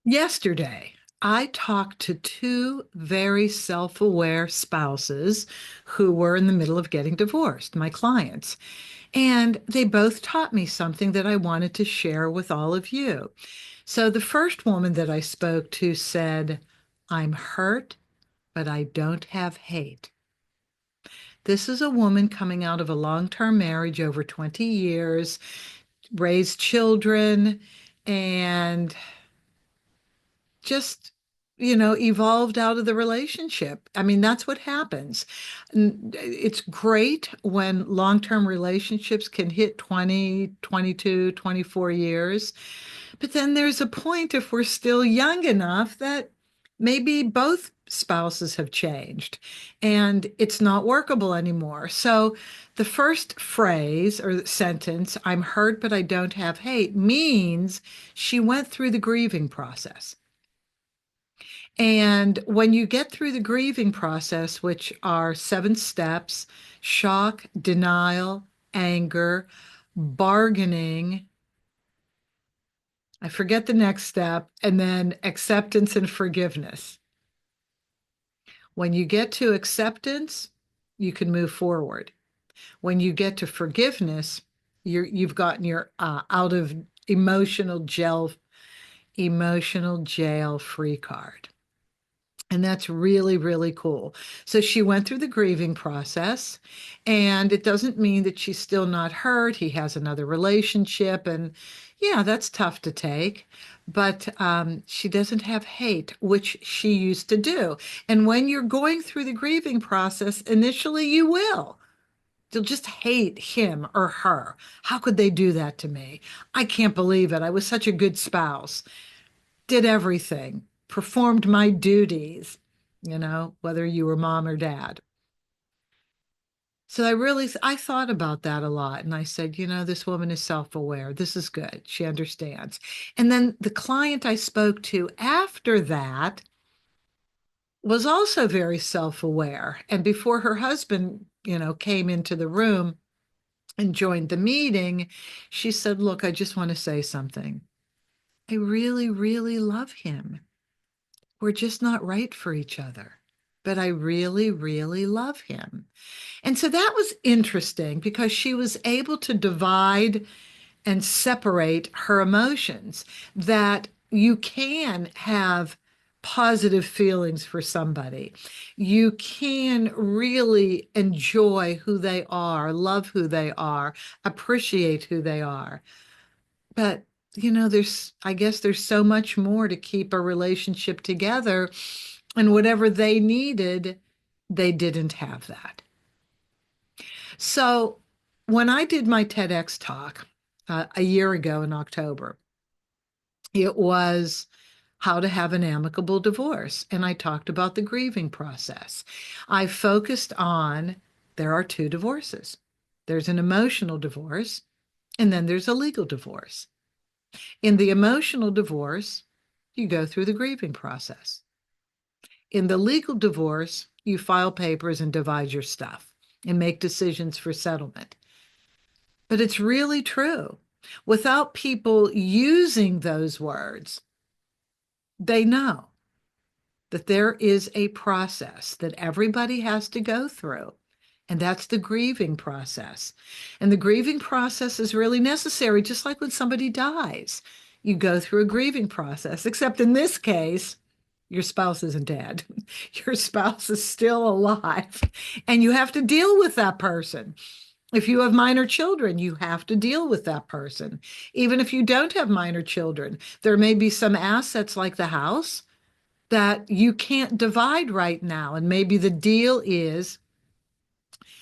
Yesterday, I talked to two very self-aware spouses who were in the middle of getting divorced, my clients, and they both taught me something that I wanted to share with all of you. So the first woman that I spoke to said, "I'm hurt, but I don't have hate." This is a woman coming out of a long-term marriage over 20 years, raised children, and just evolved out of the relationship. I mean, that's what happens. It's great when long-term relationships can hit 20, 22, 24 years, but then there's a point, if we're still young enough, that maybe both spouses have changed and it's not workable anymore. So the first phrase or sentence, "I'm hurt but I don't have hate," means she went through the grieving process. And when you get through the grieving process, which are 7 steps: shock, denial, anger, bargaining, I forget the next step, and then acceptance and forgiveness. When you get to acceptance, you can move forward. When you get to forgiveness, you've gotten your out of emotional jail free card. And that's really, really cool. So she went through the grieving process, and it doesn't mean that she's still not hurt. He has another relationship, and yeah, that's tough to take. But she doesn't have hate, which she used to do. And when you're going through the grieving process, initially you will. You'll just hate him or her. How could they do that to me? I can't believe it. I was such a good spouse, did everything, performed my duties, whether you were mom or dad. So I thought about that a lot. And I said, this woman is self-aware. This is good. She understands. And then the client I spoke to after that was also very self-aware. And before her husband, came into the room and joined the meeting, she said, "Look, I just want to say something. I really, really love him. We're just not right for each other. But I really, really love him." And so that was interesting because she was able to divide and separate her emotions, that you can have positive feelings for somebody. You can really enjoy who they are, love who they are, appreciate who they are. But I guess there's so much more to keep a relationship together. And whatever they needed, they didn't have that. So when I did my TEDx talk a year ago in October, it was how to have an amicable divorce. And I talked about the grieving process. I focused on there are two divorces. There's an emotional divorce, and then there's a legal divorce. In the emotional divorce, you go through the grieving process. In the legal divorce, you file papers and divide your stuff and make decisions for settlement. But it's really true. Without people using those words, they know that there is a process that everybody has to go through. And that's the grieving process. And the grieving process is really necessary, just like when somebody dies. You go through a grieving process, except in this case, your spouse isn't dead. Your spouse is still alive, and you have to deal with that person. If you have minor children, you have to deal with that person. Even if you don't have minor children, there may be some assets like the house that you can't divide right now. And maybe the deal is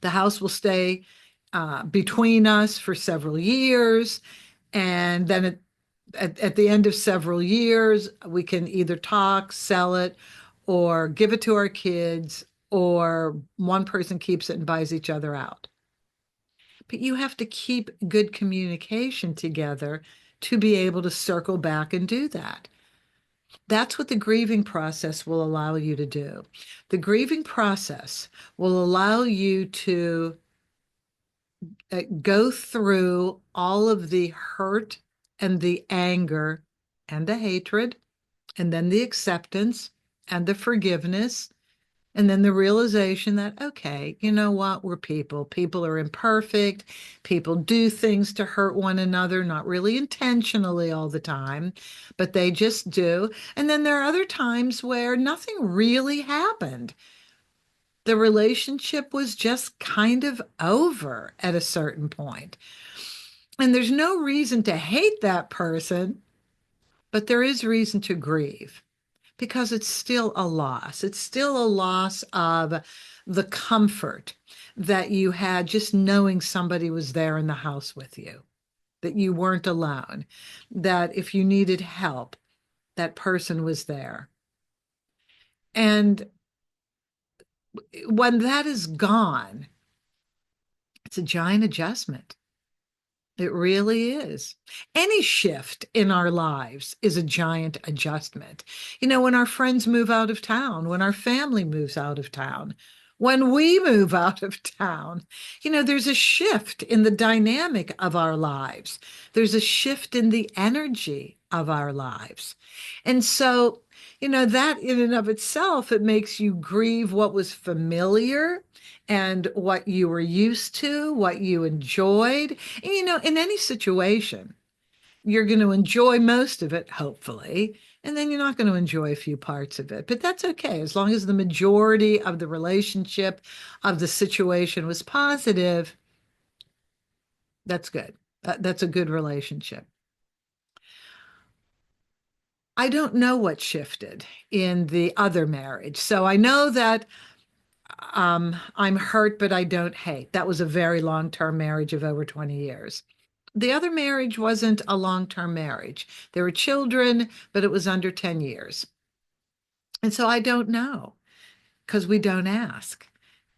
the house will stay between us for several years. And then at the end of several years, we can either talk, sell it, or give it to our kids, or one person keeps it and buys each other out. But you have to keep good communication together to be able to circle back and do that. That's what the grieving process will allow you to do. The grieving process will allow you to go through all of the hurt and the anger and the hatred and then the acceptance and the forgiveness. And then the realization that, okay, you know what? We're people. People are imperfect. People do things to hurt one another, not really intentionally all the time, but they just do. And then there are other times where nothing really happened. The relationship was just kind of over at a certain point. And there's no reason to hate that person, but there is reason to grieve because it's still a loss. It's still a loss of the comfort that you had just knowing somebody was there in the house with you, that you weren't alone, that if you needed help, that person was there. And when that is gone, it's a giant adjustment. It really is. Any shift in our lives is a giant adjustment. You know, when our friends move out of town, when our family moves out of town, when we move out of town, you know, there's a shift in the dynamic of our lives. There's a shift in the energy of our lives. And so, you know, that in and of itself, it makes you grieve what was familiar and what you were used to, what you enjoyed. And, you know, in any situation, you're going to enjoy most of it, hopefully, and then you're not going to enjoy a few parts of it. But that's okay. As long as the majority of the relationship, of the situation was positive, that's good. That's a good relationship. I don't know what shifted in the other marriage. So I know that I'm hurt, but I don't hate. That was a very long-term marriage of over 20 years. The other marriage wasn't a long-term marriage. There were children, but it was under 10 years. And so I don't know because we don't ask.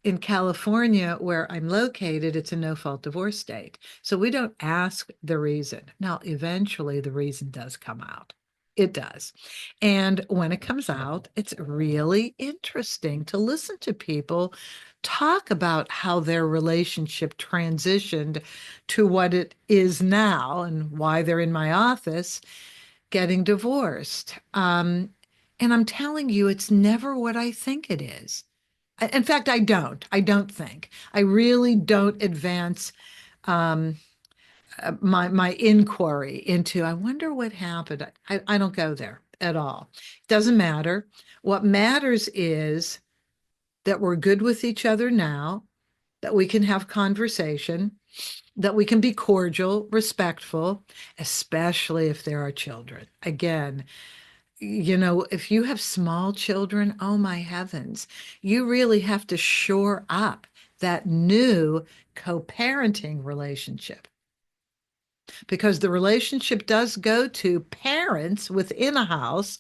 In California, where I'm located, it's a no-fault divorce state. So we don't ask the reason. Now, eventually, the reason does come out. It does. And when it comes out, it's really interesting to listen to people talk about how their relationship transitioned to what it is now and why they're in my office getting divorced. And I'm telling you, it's never what I think it is. In fact, I don't. I don't think. I really don't advance um, my inquiry into, I wonder what happened. I don't go there at all. It doesn't matter. What matters is that we're good with each other now, that we can have conversation, that we can be cordial, respectful, especially if there are children. Again, you know, if you have small children, oh my heavens, you really have to shore up that new co-parenting relationship because the relationship does go to parents within a house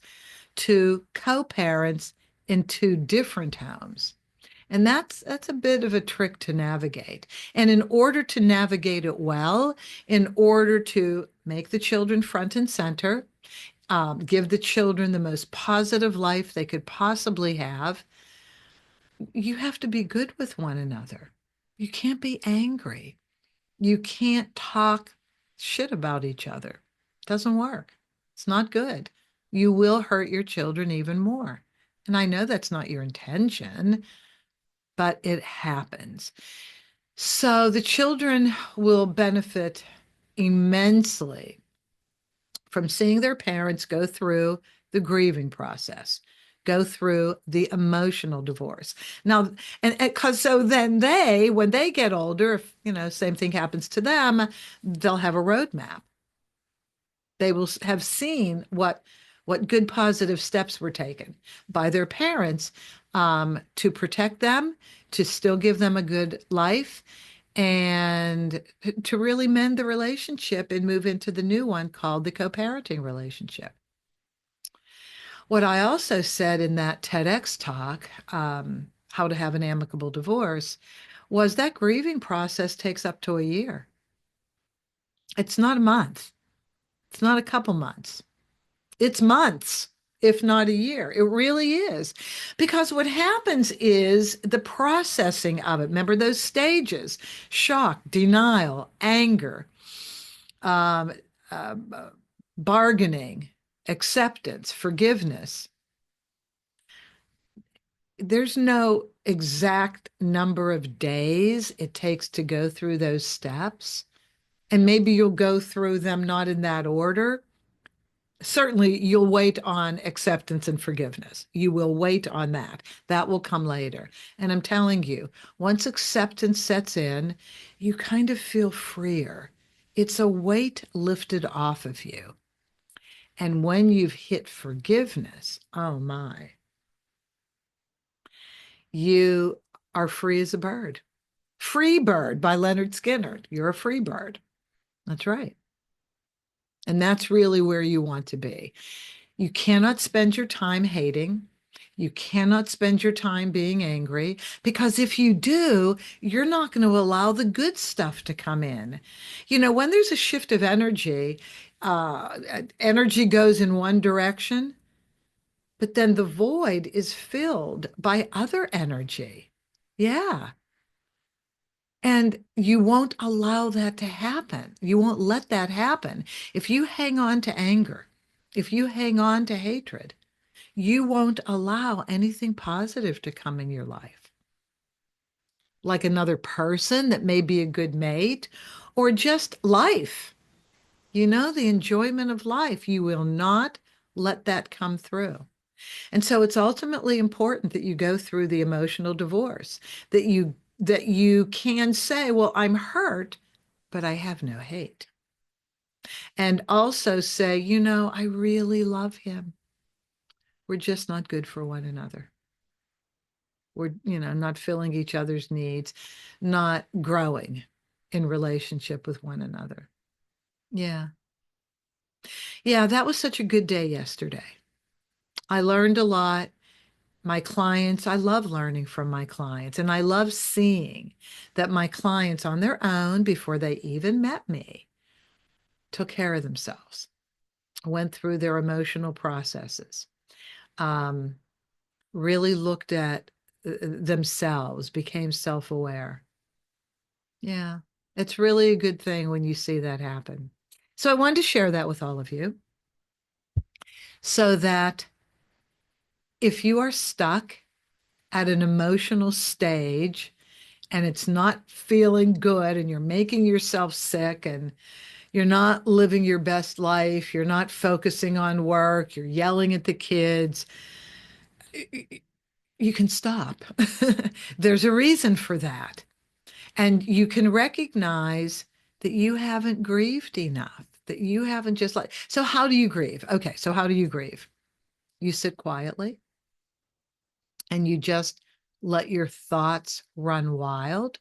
to co-parents in two different homes. And that's a bit of a trick to navigate. And in order to navigate it well, in order to make the children front and center, give the children the most positive life they could possibly have, you have to be good with one another. You can't be angry. You can't talk shit about each other. It doesn't work. It's not good. You will hurt your children even more. And I know that's not your intention, but it happens. So the children will benefit immensely from seeing their parents go through the grieving process, go through the emotional divorce. Now, and because so then they, when they get older, if you know, same thing happens to them, they'll have a roadmap. They will have seen what good positive steps were taken by their parents to protect them, to still give them a good life, and to really mend the relationship and move into the new one called the co-parenting relationship. What I also said in that TEDx talk, How to Have an Amicable Divorce, was that grieving process takes up to a year. It's not a month. It's not a couple months. It's months, if not a year. It really is. Because what happens is the processing of it. Remember those stages: shock, denial, anger, um, uh, bargaining, acceptance, forgiveness. There's no exact number of days it takes to go through those steps. And maybe you'll go through them not in that order. Certainly, you'll wait on acceptance and forgiveness. You will wait on that. That will come later. And I'm telling you, once acceptance sets in, you kind of feel freer. It's a weight lifted off of you. And when you've hit forgiveness, oh my, you are free as a bird. Free Bird by Leonard Skinner. You're a free bird. That's right. And that's really where you want to be. You cannot spend your time hating. You cannot spend your time being angry, because if you do, you're not going to allow the good stuff to come in. You know, when there's a shift of energy, energy goes in one direction, but then the void is filled by other energy. Yeah. And you won't allow that to happen. You won't let that happen. If you hang on to anger, if you hang on to hatred, you won't allow anything positive to come in your life. Like another person that may be a good mate, or just life, the enjoyment of life. You will not let that come through. And so it's ultimately important that you go through the emotional divorce, that you can say, well, I'm hurt, but I have no hate. And also say, I really love him. We're just not good for one another. We're, not filling each other's needs, not growing in relationship with one another. Yeah. Yeah, that was such a good day yesterday. I learned a lot. My clients, I love learning from my clients, and I love seeing that my clients on their own, before they even met me, took care of themselves, went through their emotional processes, um, really looked at themselves, became self-aware. Yeah, it's really a good thing when you see that happen. So I wanted to share that with all of you so that if you are stuck at an emotional stage and it's not feeling good and you're making yourself sick and you're not living your best life, you're not focusing on work, you're yelling at the kids, you can stop. There's a reason for that. And you can recognize that you haven't grieved enough, that you haven't just like, so how do you grieve? Okay, so how do you grieve? You sit quietly and you just let your thoughts run wild.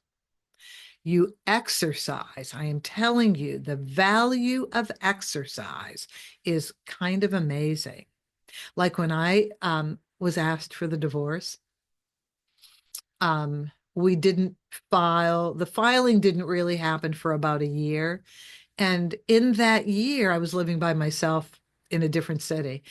You exercise. I am telling you, the value of exercise is kind of amazing. Like when I was asked for the divorce, we didn't the filing didn't really happen for about a year. And in that year, I was living by myself in a different city.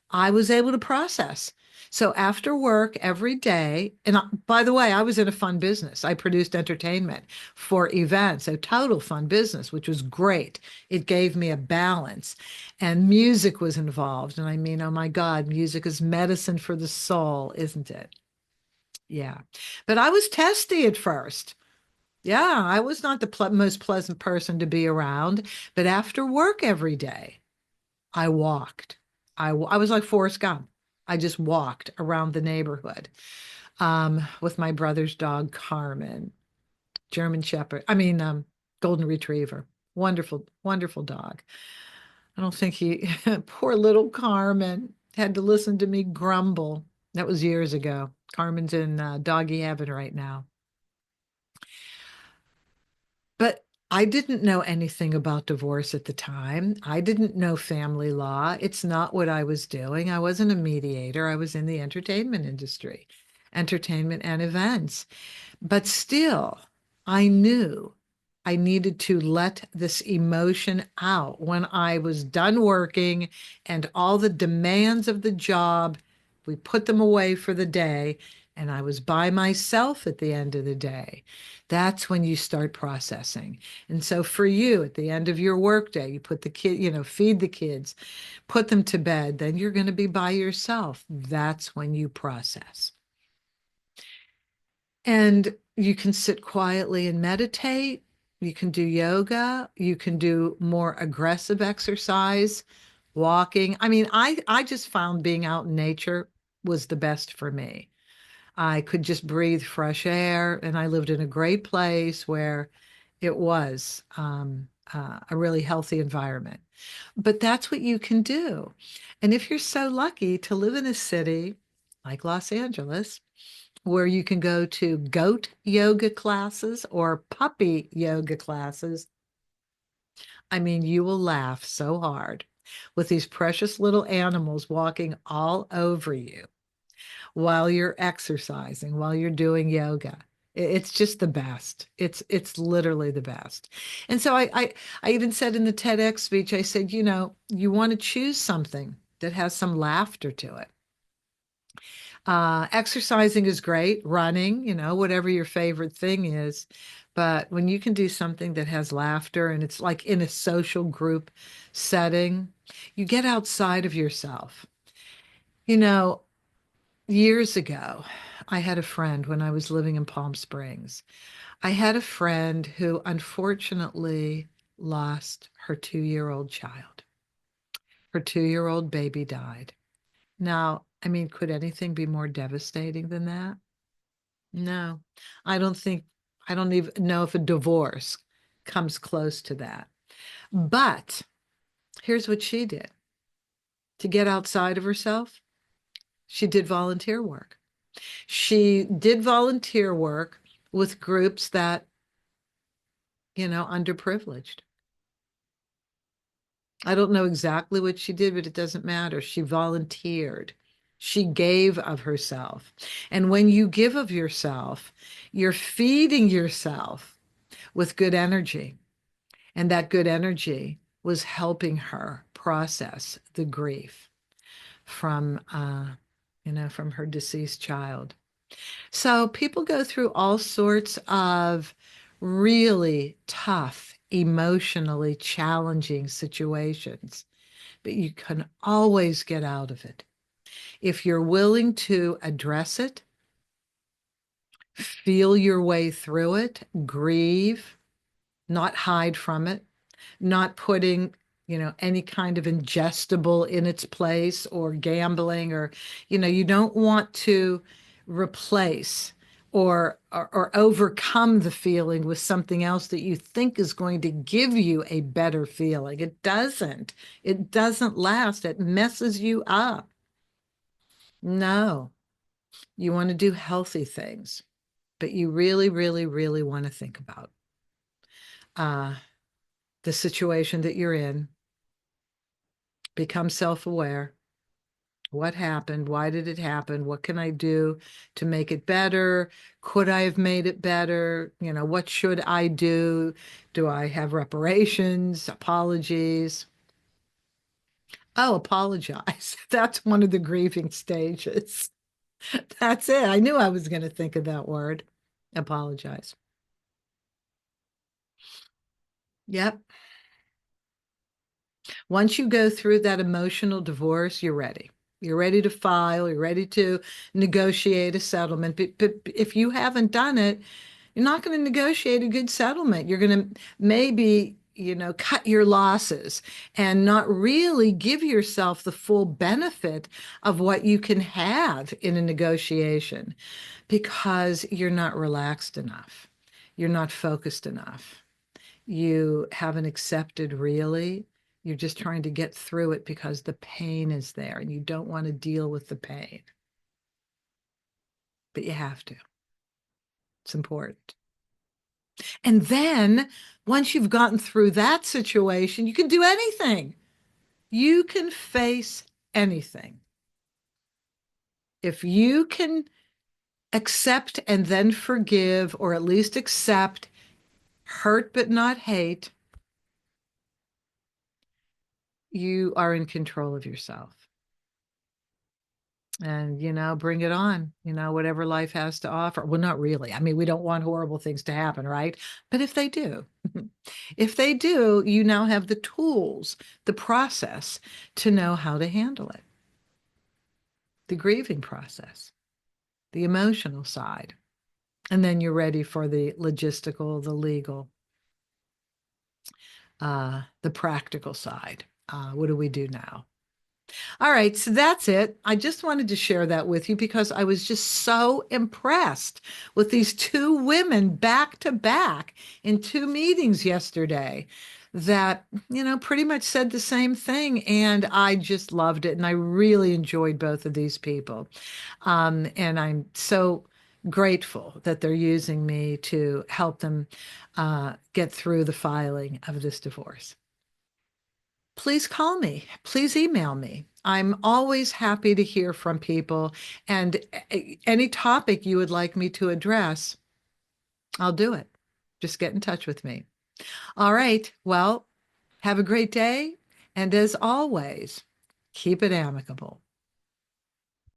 I was able to process. So after work every day, and by the way, I was in a fun business. I produced entertainment for events, a total fun business, which was great. It gave me a balance, and music was involved. And I mean, oh my God, music is medicine for the soul, isn't it? Yeah. But I was testy at first. Yeah, I was not the most pleasant person to be around. But after work every day, I walked. I was like Forrest Gump. I just walked around the neighborhood with my brother's dog, Carmen, German Shepherd. I mean, Golden Retriever. Wonderful, wonderful dog. I don't think poor little Carmen, had to listen to me grumble. That was years ago. Carmen's in doggy heaven right now. But I didn't know anything about divorce at the time. I didn't know family law. It's not what I was doing. I wasn't a mediator. I was in the entertainment industry, entertainment and events. But still, I knew I needed to let this emotion out when I was done working and all the demands of the job, we put them away for the day. and I was by myself at the end of the day, that's when you start processing. And so for you, at the end of your workday, you put the kid, feed the kids, put them to bed, then you're going to be by yourself. That's when you process. And you can sit quietly and meditate. You can do yoga. You can do more aggressive exercise, walking. I mean, I just found being out in nature was the best for me. I could just breathe fresh air, and I lived in a great place where it was a really healthy environment. But that's what you can do. And if you're so lucky to live in a city like Los Angeles, where you can go to goat yoga classes or puppy yoga classes, I mean, you will laugh so hard with these precious little animals walking all over you while you're exercising, while you're doing yoga. It's just the best. It's literally the best. And so I even said in the TEDx speech, I said, you want to choose something that has some laughter to it. Exercising is great, running, whatever your favorite thing is. But when you can do something that has laughter and it's like in a social group setting, you get outside of yourself. You know, Years ago, I had a friend when I was living in Palm Springs. I had a friend who unfortunately lost her 2-year-old child. Her 2-year-old baby died. Now, I mean, could anything be more devastating than that? No, I don't think, I don't even know if a divorce comes close to that. But here's what she did to get outside of herself. She did volunteer work. She did volunteer work with groups that, underprivileged. I don't know exactly what she did, but it doesn't matter. She volunteered. She gave of herself. And when you give of yourself, you're feeding yourself with good energy. And that good energy was helping her process the grief from her deceased child. So people go through all sorts of really tough, emotionally challenging situations, but you can always get out of it. If you're willing to address it, feel your way through it, grieve, not hide from it, not putting, any kind of ingestible in its place or gambling or, you don't want to replace or overcome the feeling with something else that you think is going to give you a better feeling. It doesn't. It doesn't last. It messes you up. No, you want to do healthy things, but you really, really, really want to think about uh, the situation that you're in. Become self-aware. What happened? Why did it happen? What can I do to make it better? Could I have made it better? What should I do? Do I have reparations, apologies? Oh, apologize. That's one of the grieving stages. That's it. I knew I was going to think of that word. Apologize. Yep. Once you go through that emotional divorce, you're ready. You're ready to file, you're ready to negotiate a settlement. But if you haven't done it, you're not going to negotiate a good settlement. You're going to maybe, cut your losses and not really give yourself the full benefit of what you can have in a negotiation because you're not relaxed enough. You're not focused enough. You haven't accepted really. You're just trying to get through it because the pain is there and you don't want to deal with the pain. But you have to. It's important. And then once you've gotten through that situation, you can do anything. You can face anything. If you can accept and then forgive, or at least accept, hurt but not hate, you are in control of yourself. and, bring it on, whatever life has to offer. Well, not really. I mean, we don't want horrible things to happen, right? But if they do, if they do, you now have the tools, the process to know how to handle it, the grieving process, the emotional side. And then you're ready for the logistical, the legal, the practical side. What do we do now? All right, so that's it. I just wanted to share that with you because I was just so impressed with these two women back to back in two meetings yesterday that, pretty much said the same thing. And I just loved it. And I really enjoyed both of these people. And I'm so grateful that they're using me to help them get through the filing of this divorce. Please call me. Please email me. I'm always happy to hear from people. And any topic you would like me to address, I'll do it. Just get in touch with me. All right. Well, have a great day. And as always, keep it amicable.